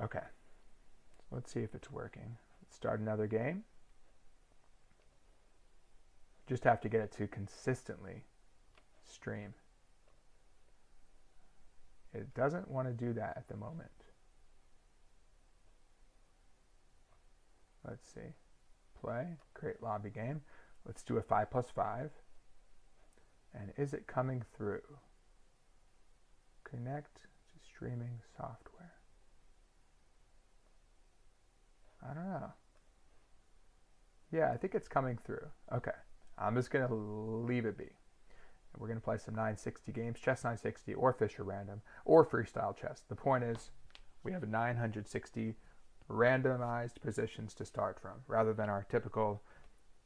Okay, let's see if it's working. Let's start another game. Just have to get it to consistently stream. It doesn't want to do that at the moment. Let's see. Play, create lobby game. Let's do a 5+5. And is it coming through? Connect to streaming software. I don't know. Yeah, I think it's coming through. Okay, I'm just going to leave it be. And we're going to play some 960 games, Chess 960 or Fisher Random or Freestyle Chess. The point is we have 960 randomized positions to start from rather than our typical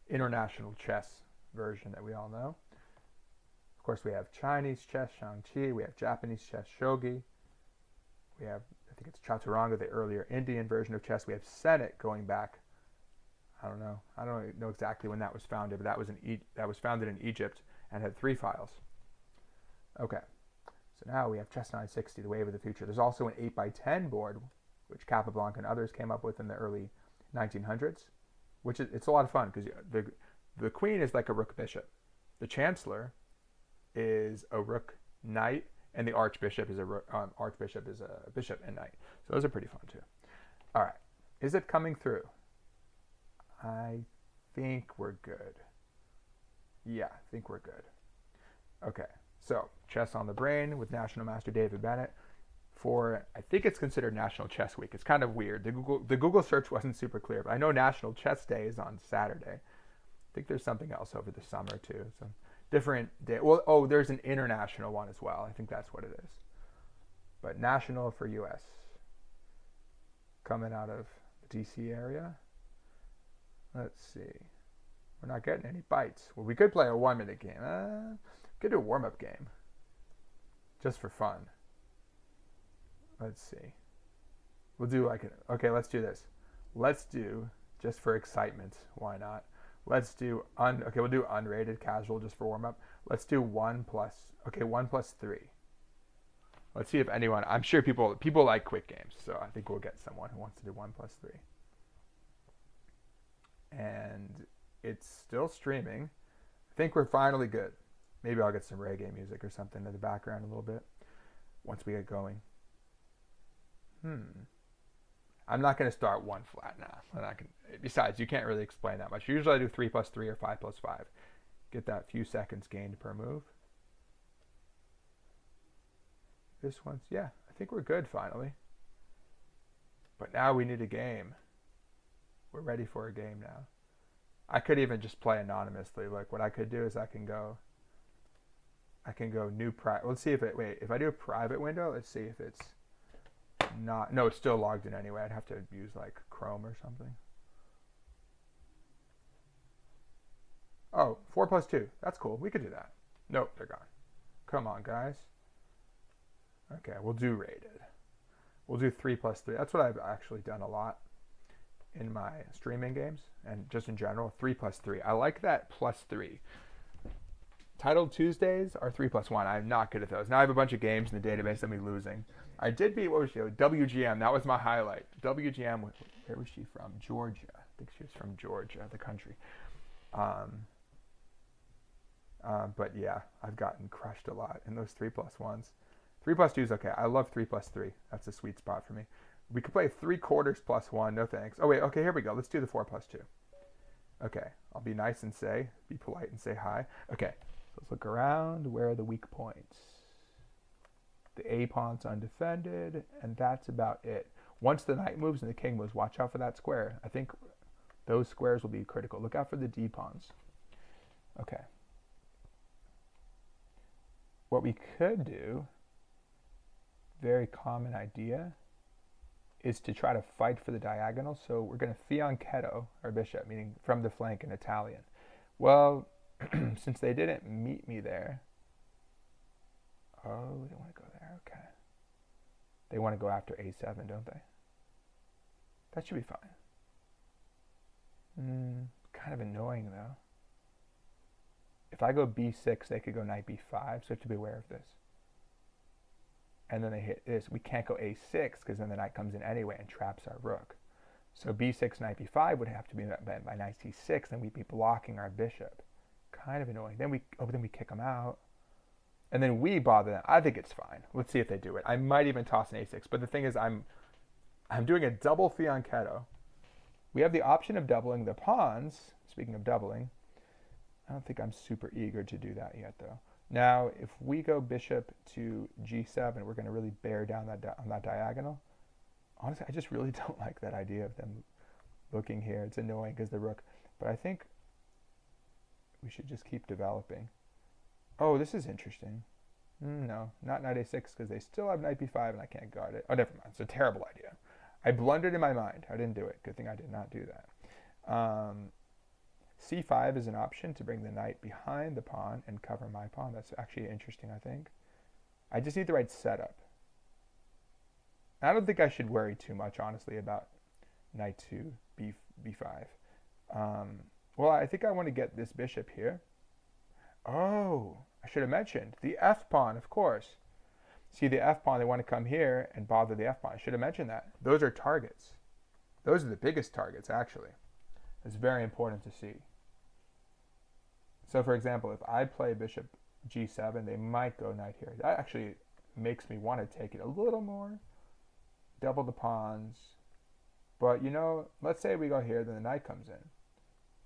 international chess version that we all know. Of course, we have Chinese chess, Shang-Chi. We have Japanese chess, Shogi. We have, I think it's Chaturanga, the earlier Indian version of chess. We have Senate going back. I don't know exactly when that was founded, but that was founded in Egypt and had 3 files. Okay, so now we have Chess 960, the wave of the future. There's also an 8x10 board, which Capablanca and others came up with in the early 1900s, which it's a lot of fun because the queen is like a rook bishop. The chancellor is a rook knight, and the archbishop is a bishop and knight. So those are pretty fun too. All right, is it coming through? I think we're good. Yeah, I think we're good. Okay, so Chess on the Brain with National Master David Bennett for, I think it's considered National Chess Week. It's kind of weird. The Google search wasn't super clear, but I know National Chess Day is on Saturday. I think there's something else over the summer too. So different day. Well, oh, there's an international one as well. I think that's what it is. But national for US. Coming out of the DC area. Let's see. We're not getting any bites. Well, we could play a 1-minute game. Could do a warm-up game. Just for fun. Let's see. We'll do like okay, let's do this. Let's do, just for excitement, why not? Let's do, okay, we'll do unrated casual just for warm-up. Let's do 1+, okay, 1+3. Let's see if anyone, I'm sure people like quick games, so I think we'll get someone who wants to do 1+3. And it's still streaming. I think we're finally good. Maybe I'll get some reggae music or something in the background a little bit once we get going. I'm not going to start 1 flat now. Besides, you can't really explain that much. Usually I do 3+3 or 5+5. Get that few seconds gained per move. This one's, yeah, I think we're good finally. But now we need a game. We're ready for a game now. I could even just play anonymously. Like what I could do is I can go new private. Let's see if if I do a private window, let's see if it's not, no, it's still logged in anyway. I'd have to use like Chrome or something. Oh, 4+2. That's cool. We could do that. Nope, they're gone. Come on, guys. Okay, we'll do rated. We'll do 3+3. That's what I've actually done a lot in my streaming games and just in general. 3+3. I like that +3. Titled Tuesdays are 3+1. I'm not good at those. Now I have a bunch of games in the database I'm losing. I did beat, what was she? WGM. That was my highlight. WGM, where was she from? Georgia. I think she was from Georgia, the country. But yeah, I've gotten crushed a lot in those 3+1s. 3+2 is okay. I love 3+3. That's a sweet spot for me. We could play 3/4 +1. No thanks. Oh wait, okay, here we go. Let's do the 4+2. Okay, I'll be nice and be polite and say hi. Okay, so let's look around. Where are the weak points? The A pawn's undefended, and that's about it. Once the knight moves and the king moves, watch out for that square. I think those squares will be critical. Look out for the D pawns. Okay. What we could do, very common idea, is to try to fight for the diagonal. So we're going to fianchetto our bishop, meaning from the flank in Italian. Well, since they didn't meet me there, oh, they want to go there, okay. They want to go after A7, don't they? That should be fine. Kind of annoying though. If I go B6, they could go knight B5, so I have to be aware of this. and then they hit this. We can't go a6 because then the knight comes in anyway and traps our rook. So b6, knight b5 would have to be met by knight c6, and we'd be blocking our bishop. Kind of annoying. Then we kick them out. And then we bother them. I think it's fine. Let's see if they do it. I might even toss an a6. But the thing is, I'm doing a double fianchetto. We have the option of doubling the pawns. Speaking of doubling, I don't think I'm super eager to do that yet, though. Now, if we go bishop to g7, we're going to really bear down on that diagonal. Honestly, I just really don't like that idea of them looking here. It's annoying because the rook. But I think we should just keep developing. Oh, this is interesting. No, not knight a6 because they still have knight b5 and I can't guard it. Oh, never mind. It's a terrible idea. I blundered in my mind. I didn't do it. Good thing I did not do that. c5 is an option to bring the knight behind the pawn and cover my pawn. That's actually interesting, I think. I just need the right setup. I don't think I should worry too much, honestly, about knight to b5. Well, I think I want to get this bishop here. Oh, I should have mentioned the f pawn, of course. See the f pawn, they want to come here and bother the f pawn. I should have mentioned that. Those are targets. Those are the biggest targets, actually. It's very important to see. So, for example, if I play bishop g7, they might go knight here. That actually makes me want to take it a little more. Double the pawns. But, you know, let's say we go here, then the knight comes in.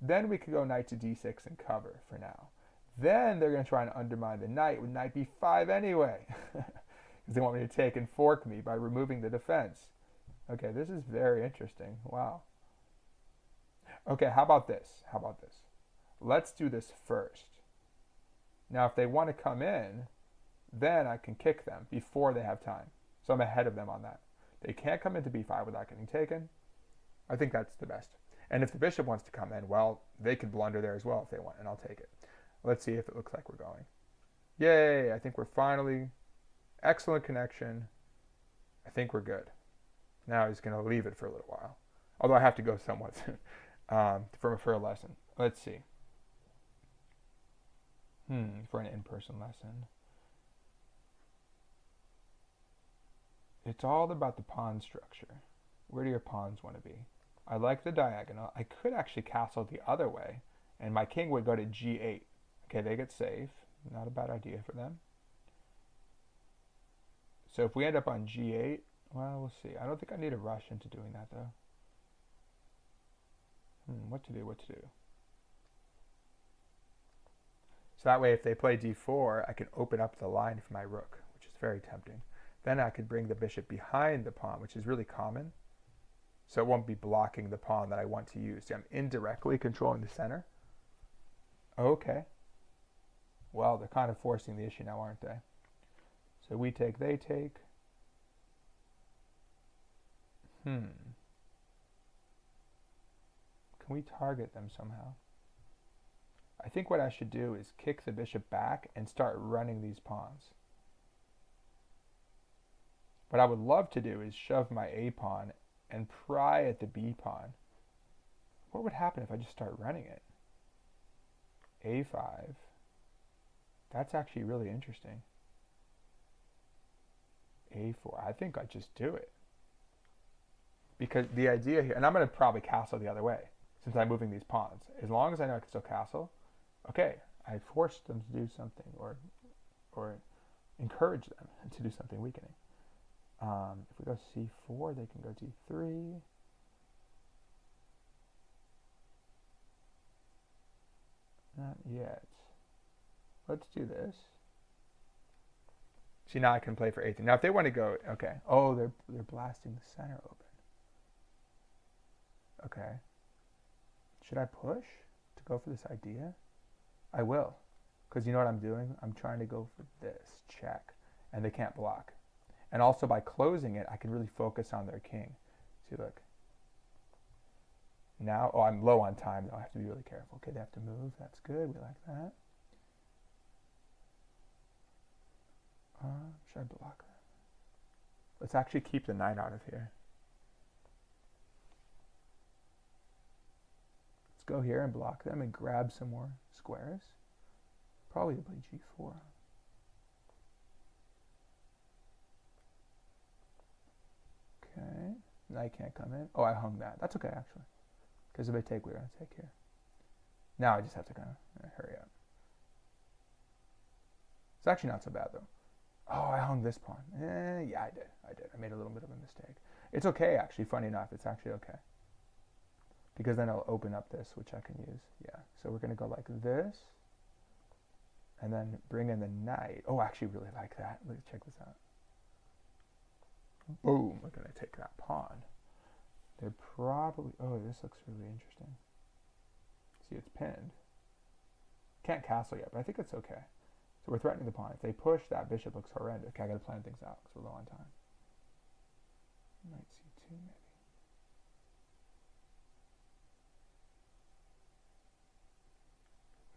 Then we could go knight to d6 and cover for now. Then they're going to try and undermine the knight with knight b5 anyway. Because they want me to take and fork me by removing the defense. Okay, this is very interesting. Wow. Okay, how about this? How about this? Let's do this first. Now, if they want to come in, then I can kick them before they have time. So I'm ahead of them on that. They can't come into b5 without getting taken. I think that's the best. And if the bishop wants to come in, well, they can blunder there as well if they want, and I'll take it. Let's see if it looks like we're going. Yay, I think we're finally, excellent connection. I think we're good. Now he's going to leave it for a little while. Although I have to go somewhat soon for a lesson. Let's see. For an in-person lesson. It's all about the pawn structure. Where do your pawns want to be? I like the diagonal. I could actually castle the other way, and my king would go to g8. Okay, they get safe. Not a bad idea for them. So if we end up on g8, well, we'll see. I don't think I need to rush into doing that, though. What to do? So that way, if they play d4, I can open up the line for my rook, which is very tempting. Then I could bring the bishop behind the pawn, which is really common. So it won't be blocking the pawn that I want to use. See, I'm indirectly controlling the center. Okay. Well, they're kind of forcing the issue now, aren't they? So we take, they take. Can we target them somehow? I think what I should do is kick the bishop back and start running these pawns. What I would love to do is shove my A pawn and pry at the B pawn. What would happen if I just start running it? A5. That's actually really interesting. A4. I think I just do it. Because the idea here, and I'm going to probably castle the other way since I'm moving these pawns. As long as I know I can still castle, okay, I forced them to do something or encourage them to do something weakening. If we go c4, they can go d3. Not yet. Let's do this. See, now I can play for a3. Now, if they want to go, okay. Oh, they're blasting the center open. Okay. Should I push to go for this idea? I will. Because you know what I'm doing? I'm trying to go for this check. And they can't block. And also by closing it, I can really focus on their king. See, look. Now, oh, I'm low on time, though. I have to be really careful. Okay, they have to move. That's good. We like that. Should I block them? Let's actually keep the knight out of here. Let's go here and block them and grab some more squares. Probably play g4. knight can't come in. Oh, I hung that. That's okay, actually. Because if they take, we're going to take here. Now I just have to kind of hurry up. It's actually not so bad, though. Oh, I hung this pawn. Yeah, I did. I made a little bit of a mistake. It's okay, actually. Funny enough, it's actually okay. Because then I'll open up this, which I can use. Yeah, so we're going to go like this. And then bring in the knight. Oh, I actually really like that. Let's check this out. Boom. We're going to take that pawn. They're probably... Oh, this looks really interesting. See, it's pinned. Can't castle yet, but I think it's okay. So we're threatening the pawn. If they push, that bishop looks horrendous. Okay, I got to plan things out because we're low on time. Knight c2, maybe.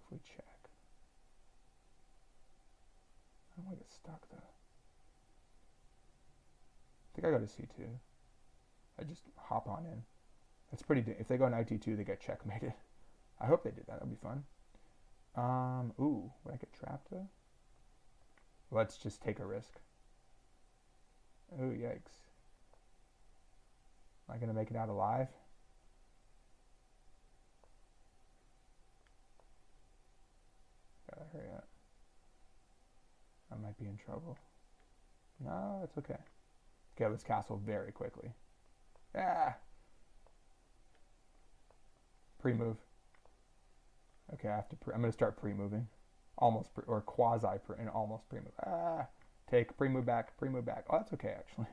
If we check. I don't want to get stuck, though. I think I go to c2. I just hop on in. That's pretty... If they go knight d2, they get checkmated. I hope they did that. That'll be fun. Ooh, would I get trapped, though? Let's just take a risk. Oh, yikes. Am I going to make it out alive? Gotta hurry up. I might be in trouble. No, that's okay. Okay, let's castle very quickly. Ah! Pre-move. Okay, I have to. I'm going to start pre-moving, almost or and almost pre-move. Ah, take pre-move back, pre-move back. Oh, that's okay actually.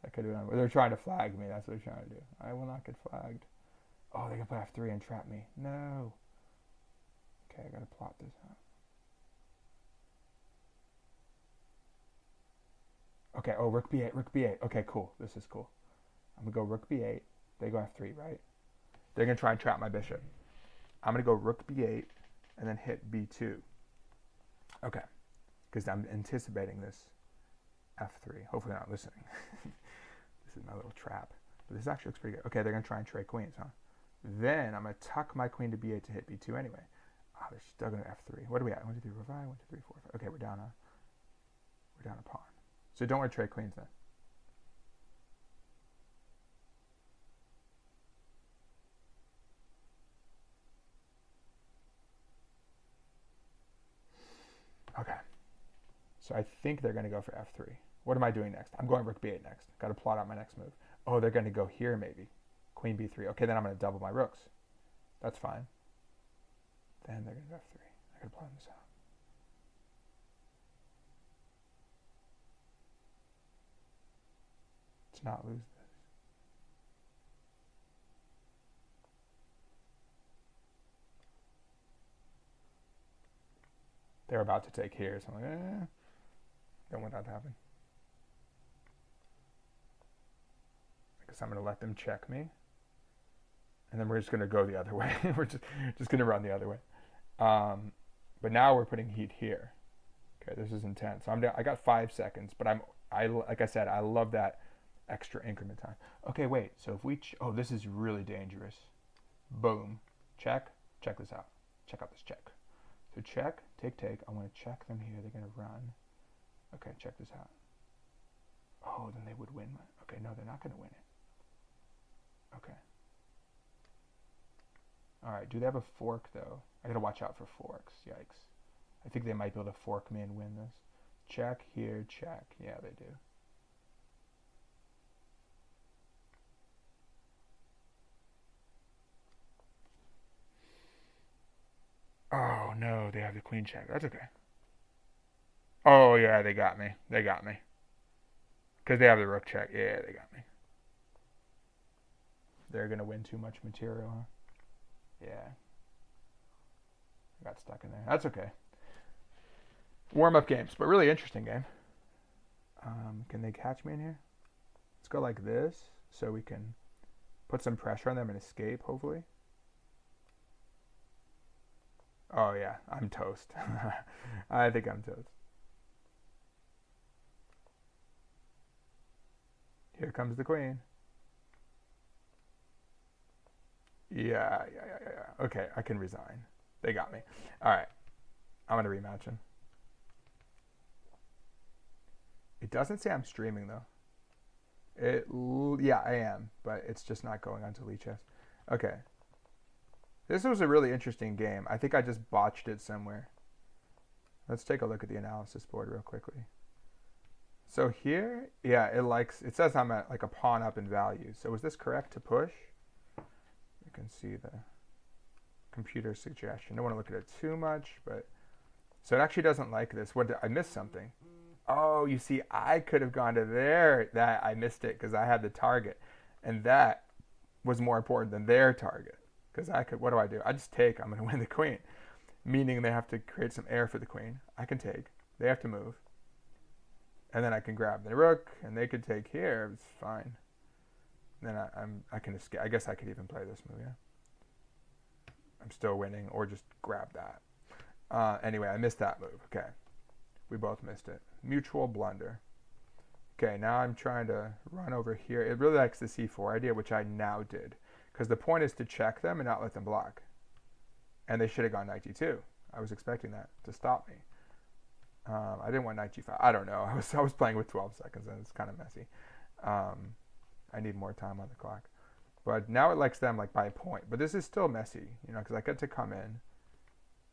That could have been. They're trying to flag me. That's what they're trying to do. I will not get flagged. Oh, they can play f3 and trap me. No. Okay, I got to plot this out. Okay. Oh, rook b8, rook b8. Okay, cool. This is cool. I'm gonna go rook b8. They go f3, right? They're gonna try and trap my bishop. I'm going to go rook b8 and then hit b2. Okay. Because I'm anticipating this f3. Hopefully they're not listening. This is my little trap. But this actually looks pretty good. Okay, they're going to try and trade queens, huh? Then I'm going to tuck my queen to b8 to hit b2 anyway. Ah, they're still going to f3. What are we at? 1, 2, 3, 4, 5. 1, 2, 3, 4, 5. Okay, we're down a pawn. So don't want to trade queens then. Okay, so I think they're going to go for f3. What am I doing next? I'm going rook b8 next. Got to plot out my next move. Oh, they're going to go here maybe. Queen b3. Okay, then I'm going to double my rooks. That's fine. Then they're going to go f3. I got to plan this out. Let's not lose this. They're about to take here, so I'm like, don't want that to happen. I guess I'm going to let them check me. And then we're just going to go the other way. We're just going to run the other way. But now we're putting heat here. Okay, this is intense. So I'm down, I got 5 seconds, but like I said, I love that extra increment time. Okay, wait. So if we, oh, this is really dangerous. Boom. Check. Check this out. Check out this check. So check, take. I want to check them here. They're going to run. Okay, check this out. Oh, then they would win. Okay, no, they're not going to win it. Okay. All right, do they have a fork, though? I got to watch out for forks. Yikes. I think they might be able to fork me and win this. Check here, check. Yeah, they do. Oh, no, they have the queen check. That's okay. Oh, yeah, they got me. They got me. Because they have the rook check. Yeah, they got me. They're going to win too much material, huh? Yeah. I got stuck in there. That's okay. Warm-up games, but really interesting game. Can they catch me in here? Let's go like this so we can put some pressure on them and escape, hopefully. Oh, yeah, I'm toast. I think I'm toast. Here comes the queen. Yeah. Okay, I can resign. They got me. All right, I'm going to rematch him. It doesn't say I'm streaming, though. Yeah, I am, but it's just not going onto Lichess. Okay. This was a really interesting game. I think I just botched it somewhere. Let's take a look at the analysis board real quickly. So here, yeah, it says I'm at like a pawn up in value. So was this correct to push? You can see the computer suggestion. Don't want to look at it too much, but so it actually doesn't like this. What, I missed something? Oh, you see, I could have gone to there. That I missed it because I had the target, and that was more important than their target. Because I could, what do? I just take. I'm going to win the queen, meaning they have to create some air for the queen. I can take. They have to move, and then I can grab the rook, and they could take here. It's fine. Then I can escape. I guess I could even play this move. Yeah. I'm still winning, or just grab that. Anyway, I missed that move. Okay. We both missed it. Mutual blunder. Okay, now I'm trying to run over here. It really likes the c4 idea, which I now did. Because the point is to check them and not let them block. And they should have gone knight g2. I was expecting that to stop me. I didn't want knight g5. I don't know. I was playing with 12 seconds, and it's kind of messy. I need more time on the clock. But now it likes them like by a point. But this is still messy, you know, because I get to come in.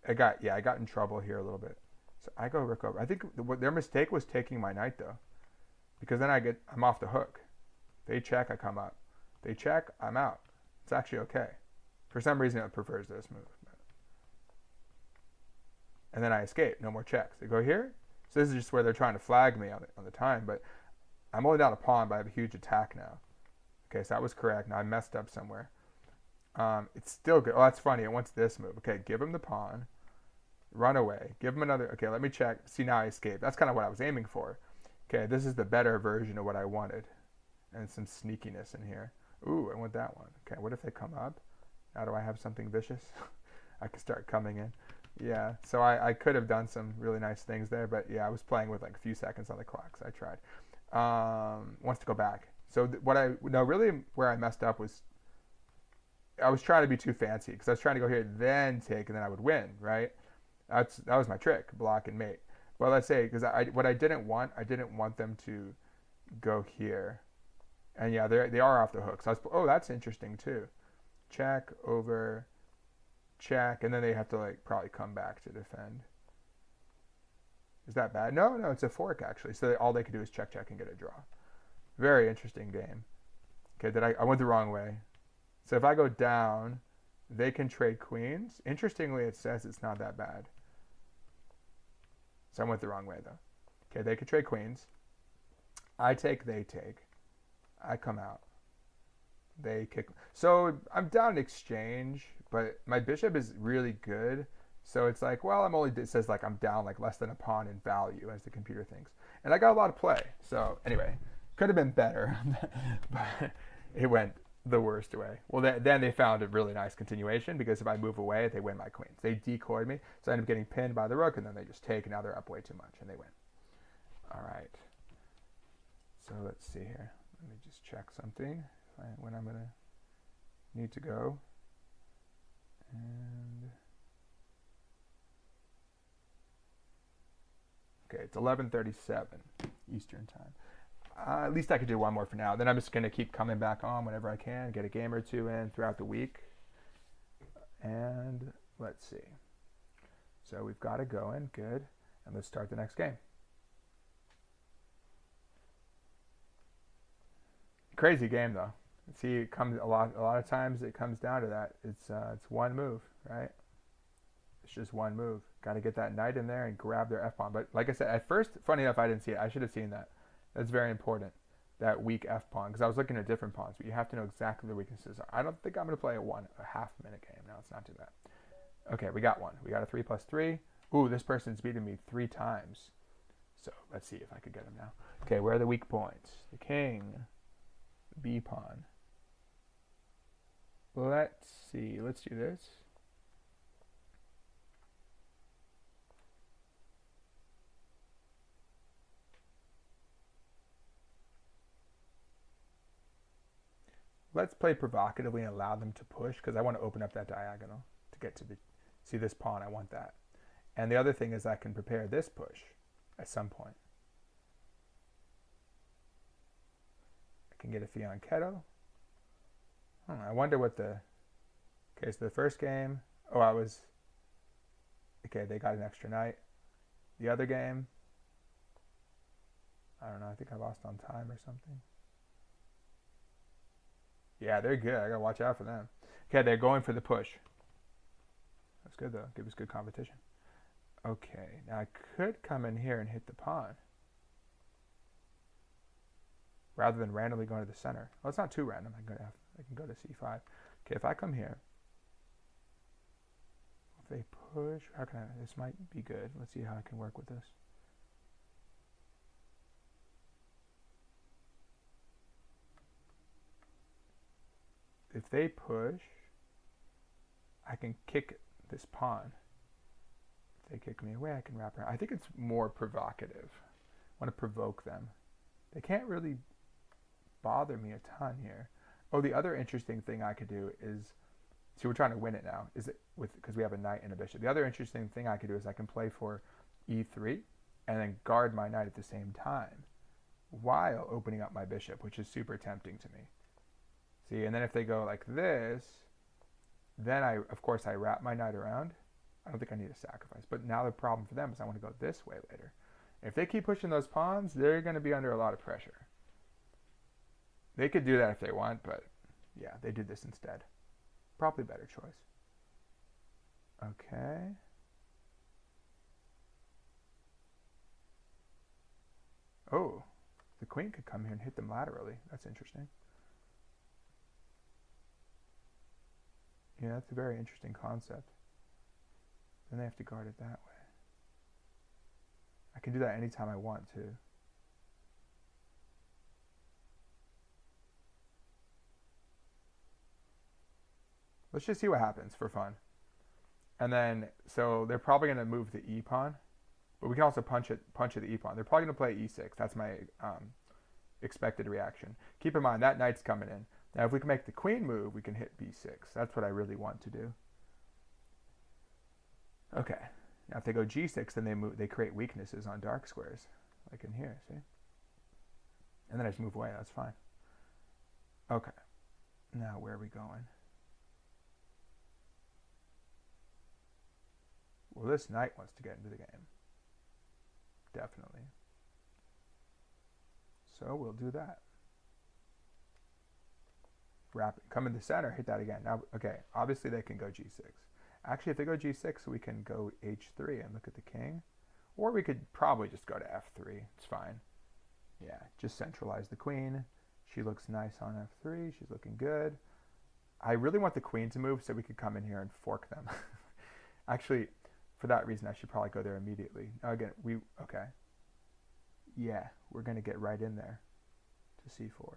I got in trouble here a little bit. So I go rook over. I think their mistake was taking my knight though, because then I'm off the hook. They check, I come up. They check, I'm out. It's actually okay. For some reason, it prefers this move. And then I escape. No more checks. They go here. So this is just where they're trying to flag me on the time. But I'm only down a pawn, but I have a huge attack now. Okay, so that was correct. Now I messed up somewhere. It's still good. Oh, that's funny. It wants this move. Okay, give him the pawn. Run away. Give him another. Okay, let me check. See, now I escaped. That's kind of what I was aiming for. Okay, this is the better version of what I wanted. And some sneakiness in here. Ooh, I want that one. Okay, what if they come up? Now do I have something vicious? I could start coming in. Yeah, so I could have done some really nice things there, but yeah, I was playing with like a few seconds on the clock, so I tried. Wants to go back. So really where I messed up was I was trying to be too fancy because I was trying to go here, then take, and then I would win, right? That was my trick, block and mate. Well, let's say, because what I didn't want them to go here. And yeah, they are off the hook. So oh, that's interesting too. Check, over, check, and then they have to like probably come back to defend. Is that bad? No, it's a fork actually. So all they could do is check, check, and get a draw. Very interesting game. Okay, I went the wrong way. So if I go down, they can trade queens. Interestingly, it says it's not that bad. So I went the wrong way though. Okay, they could trade queens. I take, they take. I come out. They kick. So I'm down in exchange, but my bishop is really good. So it's like, well, it says like I'm down like less than a pawn in value as the computer thinks. And I got a lot of play. So anyway, could have been better, but it went the worst way. Well, then they found a really nice continuation because if I move away, they win my queens. They decoyed me, so I end up getting pinned by the rook, and then they just take, and now they're up way too much, and they win. All right. So let's see here. Let me just check something when I'm going to need to go. And okay, it's 11:37 Eastern time. At least I could do one more for now. Then I'm just going to keep coming back on whenever I can, get a game or two in throughout the week. And let's see. So we've got it going. Good. And let's start the next game. Crazy game, though. See, it comes a lot of times it comes down to that. It's one move, right? It's just one move. Got to get that knight in there and grab their f-pawn. But like I said, at first, funny enough, I didn't see it. I should have seen that. That's very important, that weak f-pawn, because I was looking at different pawns, but you have to know exactly the weaknesses. I don't think I'm going to play a half-minute game. No, it's not too bad. Okay, we got one. We got a 3+3. Ooh, this person's beaten me 3 times. So let's see if I could get him now. Okay, where are the weak points? The king, b-pawn. Let's see. Let's do this. Let's play provocatively and allow them to push because I want to open up that diagonal to get to see this pawn. I want that. And the other thing is I can prepare this push at some point. can get a fianchetto. I wonder what the... Okay, so the first game... Oh, I was... Okay, they got an extra knight. The other game... I don't know, I think I lost on time or something. Yeah, they're good. I gotta watch out for them. Okay, they're going for the push. That's good, though. Give us good competition. Okay, now I could come in here and hit the pawn. Rather than randomly going to the center. Well, it's not too random. I can go to c5. Okay, if I come here, if they push, how can I? This might be good. Let's see how I can work with this. If they push, I can kick this pawn. If they kick me away, I can wrap around. I think it's more provocative. I want to provoke them. They can't really bother me a ton here. Oh, the other interesting thing I could do is, see, we're trying to win it now, is it with, because we have a knight and a bishop. The other interesting thing I could do is I can play for e3 and then guard my knight at the same time while opening up my bishop, which is super tempting to me. See, and then if they go like this, then of course I wrap my knight around. I don't think I need a sacrifice, but now the problem for them is I want to go this way later. If they keep pushing those pawns, they're going to be under a lot of pressure. They could do that if they want, but yeah, they did this instead. Probably better choice. Okay. Oh, the queen could come here and hit them laterally. That's interesting. Yeah, that's a very interesting concept. Then they have to guard it that way. I can do that anytime I want to. Let's just see what happens for fun. And then, so they're probably going to move the e pawn, but we can also punch at the e pawn. They're probably going to play e6. That's my expected reaction. Keep in mind that knight's coming in. Now, if we can make the queen move, we can hit b6. That's what I really want to do. Okay. Now, if they go g6, then they create weaknesses on dark squares, like in here. See? And then I just move away. That's fine. Okay. Now, where are we going? Well, this knight wants to get into the game. Definitely. So we'll do that. Wrap it. Come in the center, hit that again. Now, okay, obviously they can go g6. Actually, if they go g6, we can go h3 and look at the king. Or we could probably just go to f3. It's fine. Yeah, just centralize the queen. She looks nice on f3. She's looking good. I really want the queen to move so we could come in here and fork them. Actually, for that reason, I should probably go there immediately. Now again, okay. Yeah, we're going to get right in there to c4.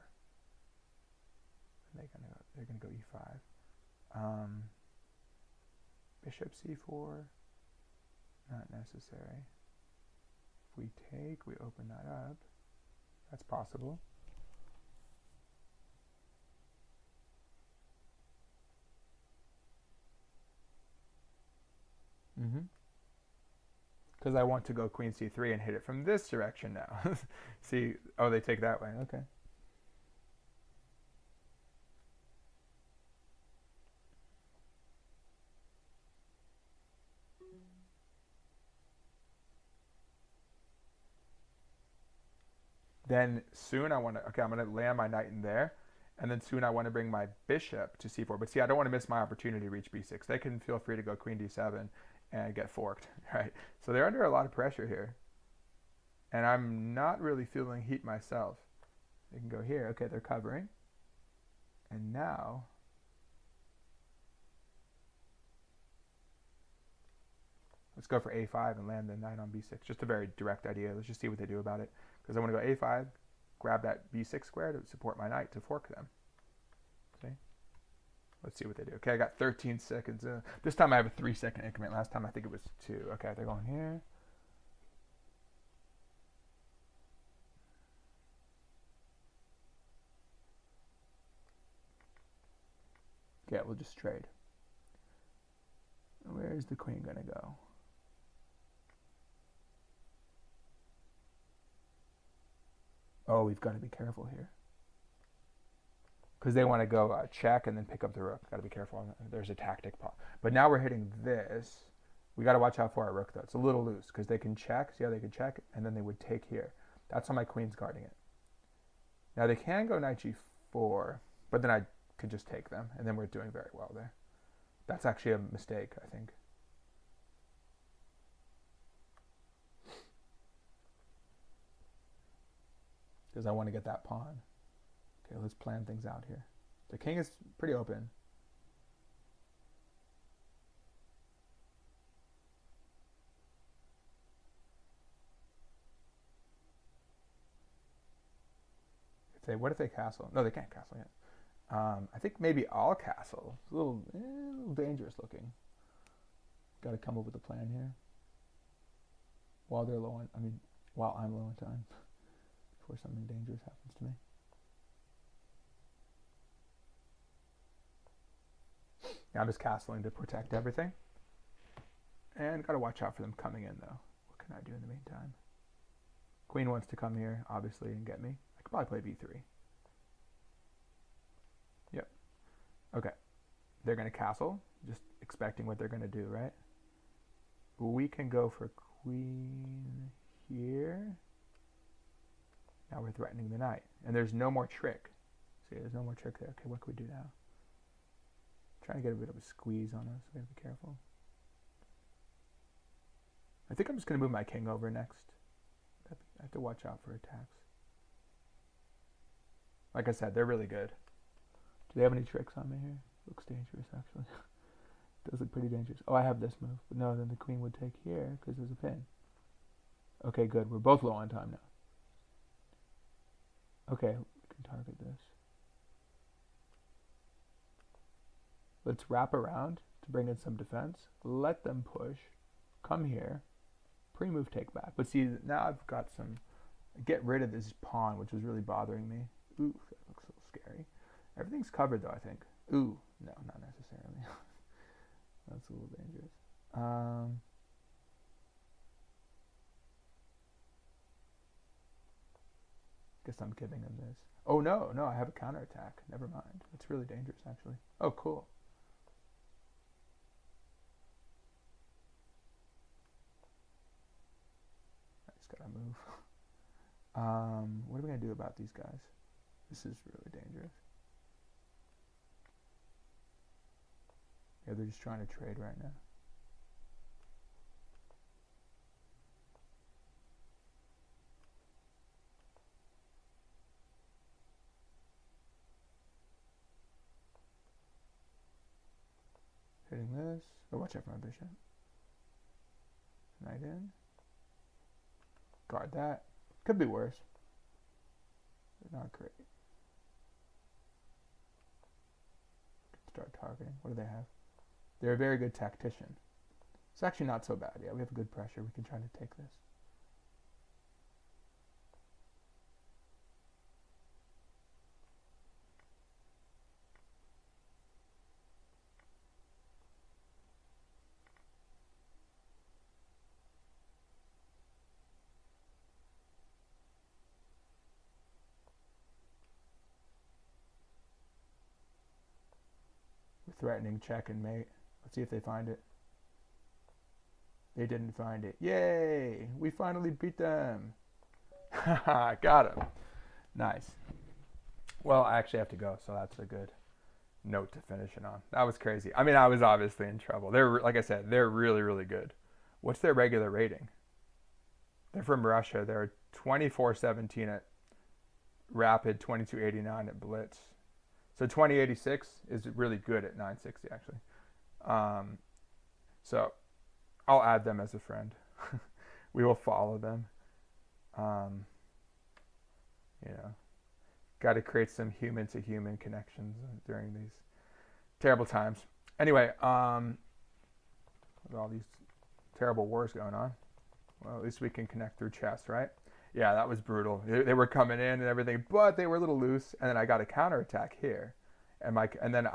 They're gonna go e5. Bishop c4, not necessary. If we take, we open that up. That's possible. Because I want to go queen c3 and hit it from this direction now. See, oh, they take that way. Okay. Then soon I want to, okay, I'm going to land my knight in there. And then soon I want to bring my bishop to c4. But see, I don't want to miss my opportunity to reach b6. They can feel free to go queen d7 and get forked, right? So they're under a lot of pressure here. And I'm not really feeling heat myself. They can go here. Okay, they're covering. And now, let's go for a5 and land the knight on b6. Just a very direct idea. Let's just see what they do about it. Because I want to go a5, grab that b6 square to support my knight to fork them. See? Let's see what they do. Okay, I got 13 seconds. This time I have a 3-second increment. Last time I think it was 2. Okay, they're going here. Yeah, we'll just trade. Where's the queen going to go? Oh, we've got to be careful here. because they want to go check and then pick up the rook. Got to be careful. There's a tactic pawn. But now we're hitting this. We got to watch out for our rook, though. It's a little loose because they can check. See how they can check? And then they would take here. That's how my queen's guarding it. Now they can go knight g4, but then I could just take them, and then we're doing very well there. That's actually a mistake, I think. Because I want to get that pawn. Okay, let's plan things out here. The king is pretty open. What if they castle? No, they can't castle yet. I think maybe I'll castle. It's a little dangerous looking. Got to come up with a plan here. While they're low on, while I'm low on time, before something dangerous happens to me. Now I'm just castling to protect everything. And got to watch out for them coming in, though. What can I do in the meantime? Queen wants to come here, obviously, and get me. I could probably play b3. Yep. Okay. They're going to castle, just expecting what they're going to do, right? We can go for queen here. Now we're threatening the knight. And there's no more trick. See, there's no more trick there. Okay, what can we do now? Trying to get a bit of a squeeze on us. We have to be careful. I think I'm just going to move my king over next. I have to watch out for attacks. Like I said, they're really good. Do they have any tricks on me here? Looks dangerous, actually. Does look pretty dangerous. Oh, I have this move. But no, then the queen would take here because there's a pin. Okay, good. We're both low on time now. Okay, we can target this. Let's wrap around to bring in some defense. Let them push. Come here. Pre-move take back. But see, now I've got some... Get rid of this pawn, which was really bothering me. Ooh, that looks a little scary. Everything's covered, though, I think. Ooh, no, not necessarily. That's a little dangerous. Guess I'm giving them this. Oh, no, I have a counterattack. Never mind. It's really dangerous, actually. Oh, cool. I just gotta move. What are we gonna do about these guys? This is really dangerous. Yeah, they're just trying to trade right now. Hitting this. Oh, watch out for my bishop. Knight in. Guard that. Could be worse. But not great. Start targeting. What do they have? They're a very good tactician. It's actually not so bad. Yeah, we have a good pressure. We can try to take this. We're threatening check and mate. Let's see if they find it. They didn't find it. Yay! We finally beat them. Haha, got him. Nice. Well, I actually have to go, so that's a good note to finish it on. That was crazy. I mean, I was obviously in trouble. They're, like I said, they're really, really good. What's their regular rating? They're from Russia. They're 24-17 at Rapid, 22-89 at Blitz. So 2086 is really good at 960, actually. So I'll add them as a friend. We will follow them. You know, got to create some human-to-human connections during these terrible times. Anyway, with all these terrible wars going on, well, at least we can connect through chess, right? Yeah, that was brutal. They were coming in and everything, but they were a little loose, and then I got a counterattack here, and then